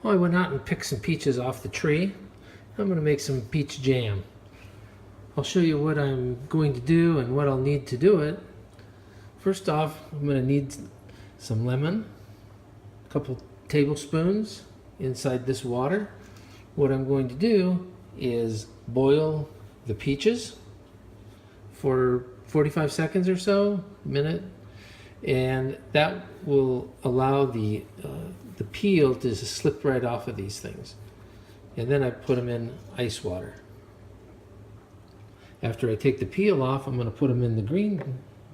Well, I went out and picked some peaches off the tree. I'm going to make some peach jam. I'll show you what I'm going to do and what I'll need to do it. First off, I'm going to need some lemon, a couple tablespoons inside this water. What I'm going to do is boil the peaches for 45 seconds or so, a minute, and that will allow the peel to just slip right off of these things. And then I put them in ice water. After I take the peel off, I'm going to put them in the green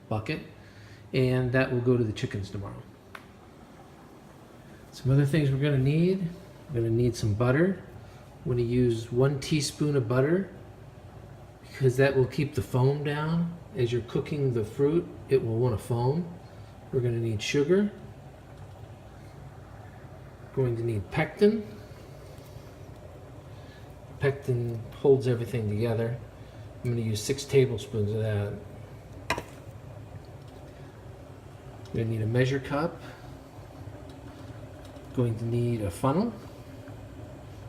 bucket, and that will go to the chickens tomorrow. Some other things we're going to need. We're going to need some butter. I'm going to use 1 teaspoon of butter because that will keep the foam down. As you're cooking the fruit, it will want to foam. We're going to need sugar. Going to need pectin. Pectin holds everything together. I'm going to use 6 tablespoons of that. I'm going to need a measure cup. Going to need a funnel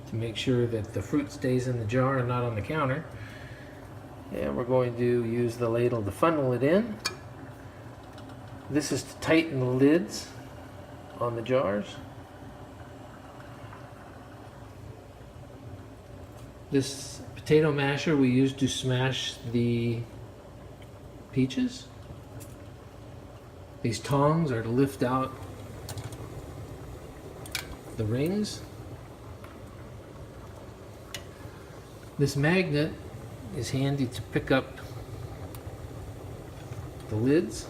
to make sure that the fruit stays in the jar and not on the counter. And we're going to use the ladle to funnel it in. This is to tighten the lids on the jars. This potato masher we use to smash the peaches. These tongs are to lift out the rings. This magnet is handy to pick up the lids.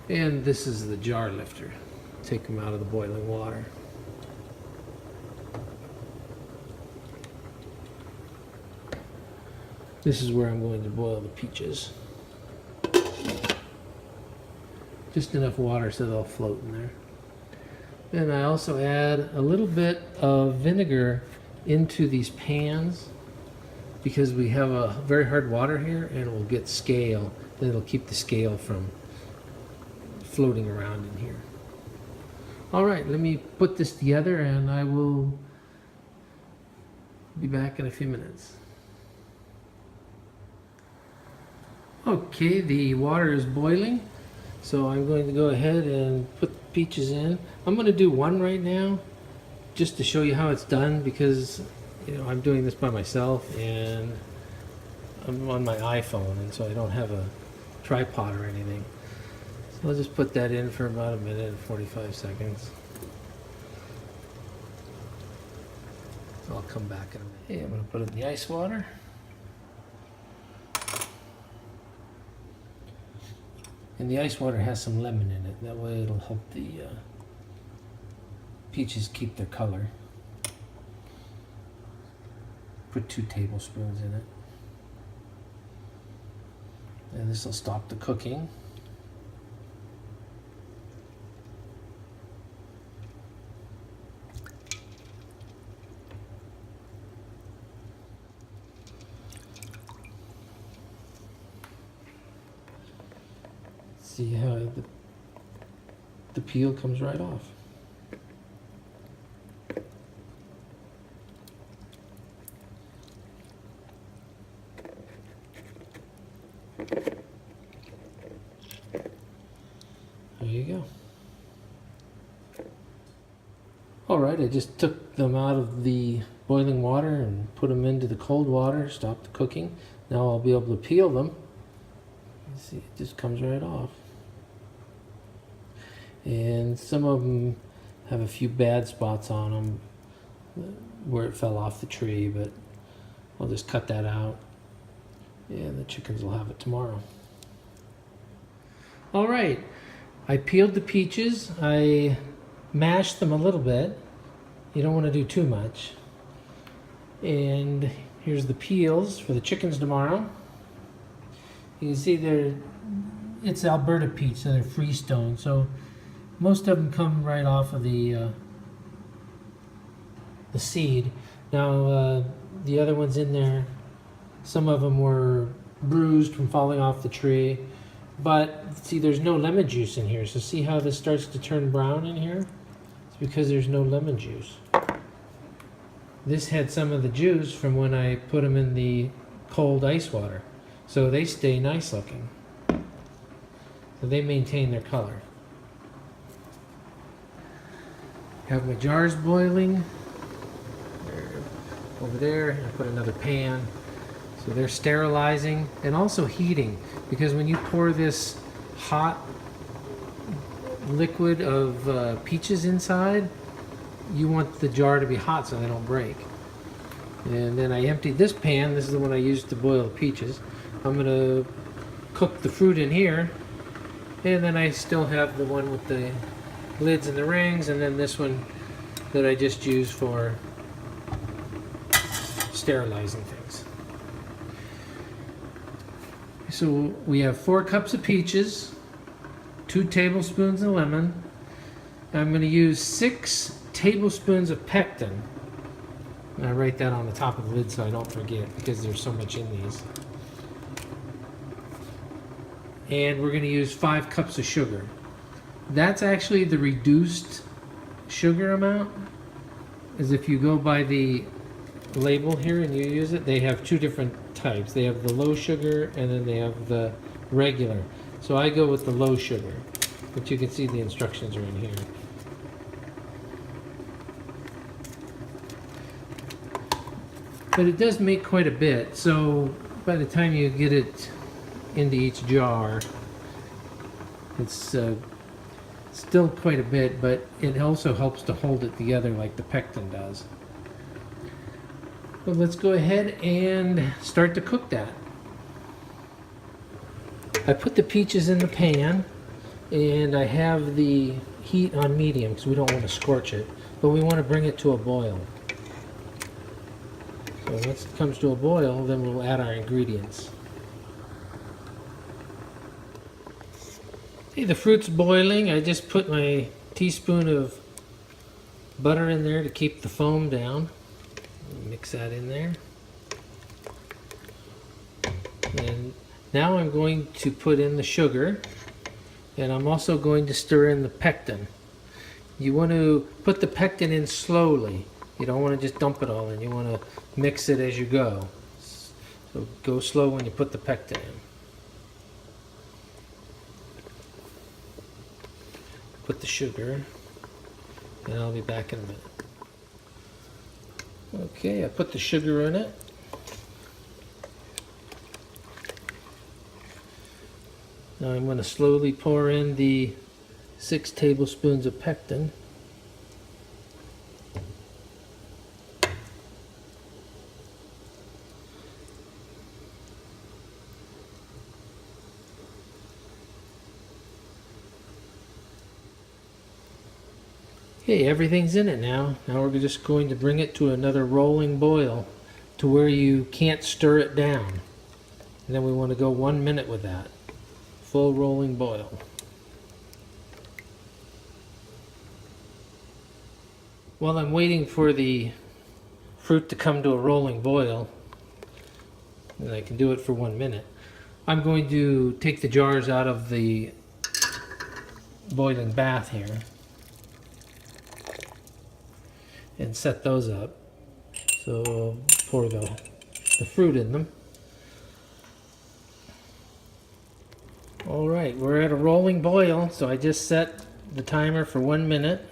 And this is the jar lifter. Take them out of the boiling water. This is where I'm going to boil the peaches. Just enough water so they'll float in there. Then I also add a little bit of vinegar into these pans because we have a very hard water here and it will get scale. Then it'll keep the scale from floating around in here. All right, let me put this together and I will be back in a few minutes. Okay, the water is boiling, so I'm going to go ahead and put the peaches in. I'm going to do one right now just to show you how it's done because I'm doing this by myself and I'm on my iPhone and so I don't have a tripod or anything. So I'll just put that in for about a minute and 45 seconds. So I'll come back in a minute. Okay, I'm going to put it in the ice water. And the ice water has some lemon in it. That way it'll help the peaches keep their color. Put 2 tablespoons in it. And this will stop the cooking. See how the peel comes right off. There you go. All right, I just took them out of the boiling water and put them into the cold water, stopped the cooking. Now I'll be able to peel them. You see, it just comes right off. And some of them have a few bad spots on them where it fell off the tree, but I'll just cut that out and the chickens will have it tomorrow. All right, I peeled the peaches. I mashed them a little bit. You don't want to do too much. And here's the peels for the chickens tomorrow. You can see it's Alberta peach, so they're freestone. So most of them come right off of the seed. Now the other ones in there, some of them were bruised from falling off the tree. But see, there's no lemon juice in here. So see how this starts to turn brown in here? It's because there's no lemon juice. This had some of the juice from when I put them in the cold ice water. So they stay nice looking. So they maintain their color. Have my jars boiling. They're over there. I put another pan. So they're sterilizing and also heating, because when you pour this hot liquid of peaches inside, you want the jar to be hot so they don't break. And then I emptied this pan. This is the one I used to boil the peaches. I'm going to cook the fruit in here, and then I still have the one with the lids and the rings, and then this one that I just used for sterilizing things. So we have 4 cups of peaches, 2 tablespoons of lemon. I'm going to use 6 tablespoons of pectin. And I write that on the top of the lid so I don't forget, because there's so much in these. And we're going to use 5 cups of sugar. That's actually the reduced sugar amount. As if you go by the label here and you use it, they have 2 different types. They have the low sugar and then they have the regular. So I go with the low sugar, but you can see the instructions are in here. But it does make quite a bit, so by the time you get it into each jar, it's still quite a bit, but it also helps to hold it together like the pectin does. But let's go ahead and start to cook that. I put the peaches in the pan, and I have the heat on medium because we don't want to scorch it, but we want to bring it to a boil. So once it comes to a boil, then we'll add our ingredients. Okay, the fruit's boiling. I just put my teaspoon of butter in there to keep the foam down. Mix that in there. And now I'm going to put in the sugar, and I'm also going to stir in the pectin. You want to put the pectin in slowly. You don't want to just dump it all in. You want to mix it as you go. So go slow when you put the pectin in. Put the sugar, and I'll be back in a minute. Okay, I put the sugar in it. Now I'm going to slowly pour in the 6 tablespoons of pectin. Okay, everything's in it now. Now we're just going to bring it to another rolling boil to where you can't stir it down. And then we want to go 1 minute with that. Full rolling boil. While I'm waiting for the fruit to come to a rolling boil, and I can do it for 1 minute, I'm going to take the jars out of the boiling bath here and set those up. So pour the fruit in them. All right, we're at a rolling boil, so I just set the timer for 1 minute.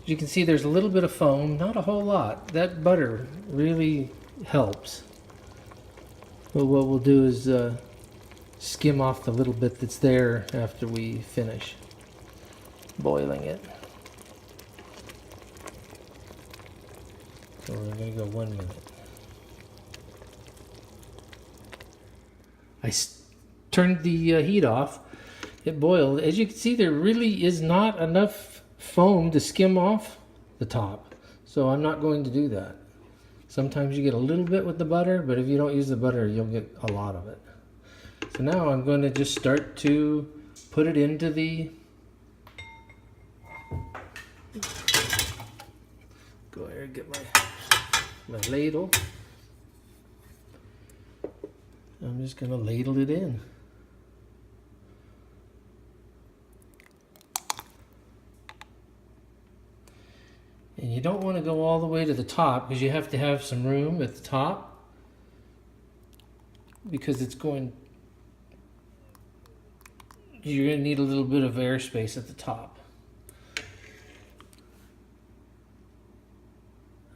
As you can see, there's a little bit of foam, not a whole lot. That butter really helps. Well, what we'll do is skim off the little bit that's there after we finish boiling it. So we're going to go 1 minute. I turned the heat off. It boiled. As you can see, there really is not enough foam to skim off the top. So I'm not going to do that. Sometimes you get a little bit with the butter, but if you don't use the butter, you'll get a lot of it. So now I'm going to just start to put it into the... Go ahead and get my ladle. I'm just going to ladle it in. And you don't want to go all the way to the top because you have to have some room at the top, because you're going to need a little bit of airspace at the top.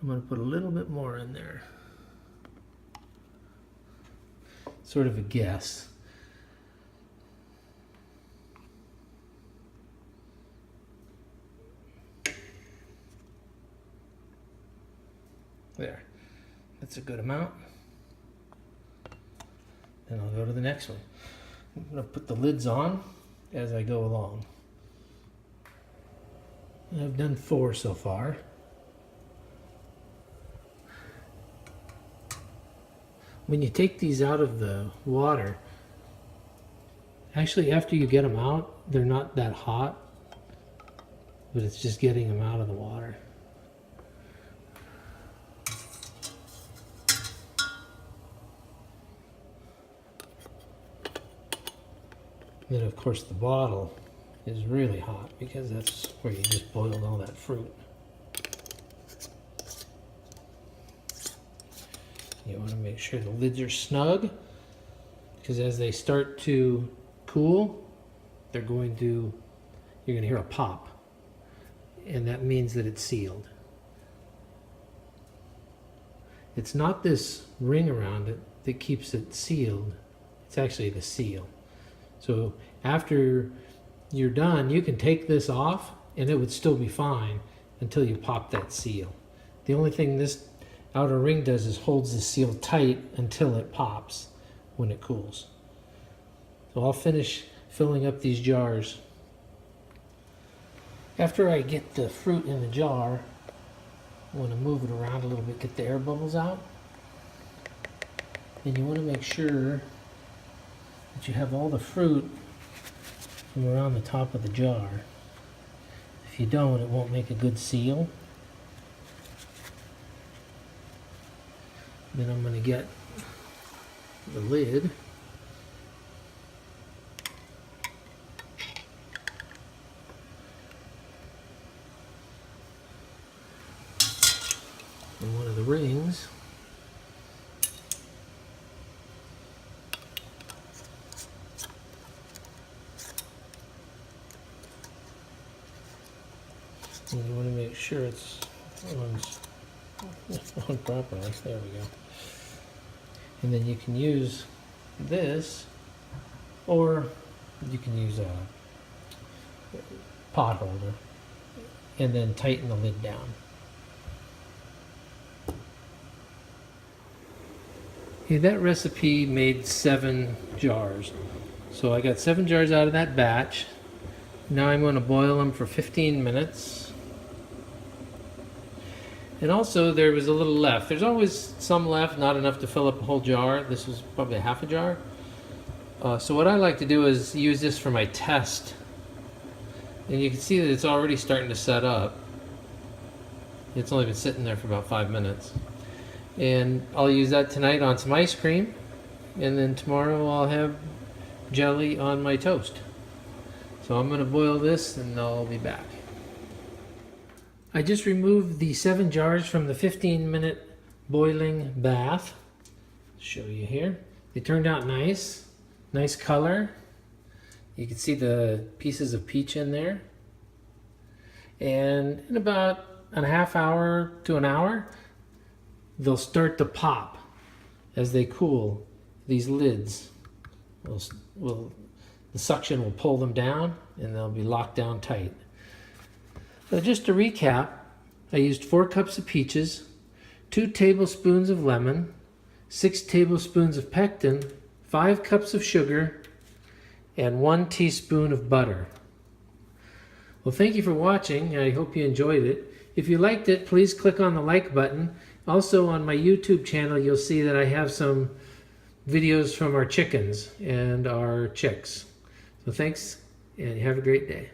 I'm going to put a little bit more in there. Sort of a guess. There. That's a good amount. Then I'll go to the next one. I'm going to put the lids on as I go along. I've done 4 so far. When you take these out of the water, actually after you get them out, they're not that hot, but it's just getting them out of the water. Then of course the bottle is really hot because that's where you just boiled all that fruit. You want to make sure the lids are snug, because as they start to cool, you're going to hear a pop, and that means that it's sealed. It's not this ring around it that keeps it sealed, it's actually the seal. So after you're done, you can take this off and it would still be fine until you pop that seal. The only thing this outer ring does is holds the seal tight until it pops when it cools. So I'll finish filling up these jars. After I get the fruit in the jar, I want to move it around a little bit, get the air bubbles out. And you want to make sure that you have all the fruit from around the top of the jar. If you don't, it won't make a good seal. Then I'm going to get the lid. And one of the rings. And you want to make sure it's on properly. There we go. And then you can use this, or you can use a pot holder, and then tighten the lid down. Okay, that recipe made 7 jars. So I got 7 jars out of that batch. Now I'm going to boil them for 15 minutes. And also there was a little left. There's always some left, not enough to fill up a whole jar. This was probably half a jar. So what I like to do is use this for my test. And you can see that it's already starting to set up. It's only been sitting there for about 5 minutes. And I'll use that tonight on some ice cream. And then tomorrow I'll have jelly on my toast. So I'm going to boil this and I'll be back. I just removed the 7 jars from the 15-minute boiling bath. Show you here. They turned out nice. Nice color. You can see the pieces of peach in there. And in about a half hour to an hour, they'll start to pop as they cool. These lids the suction will pull them down and they'll be locked down tight. So just to recap, I used 4 cups of peaches, 2 tablespoons of lemon, 6 tablespoons of pectin, 5 cups of sugar, and 1 teaspoon of butter. Well, thank you for watching. I hope you enjoyed it. If you liked it, please click on the like button. Also on my YouTube channel, you'll see that I have some videos from our chickens and our chicks. So thanks, and have a great day.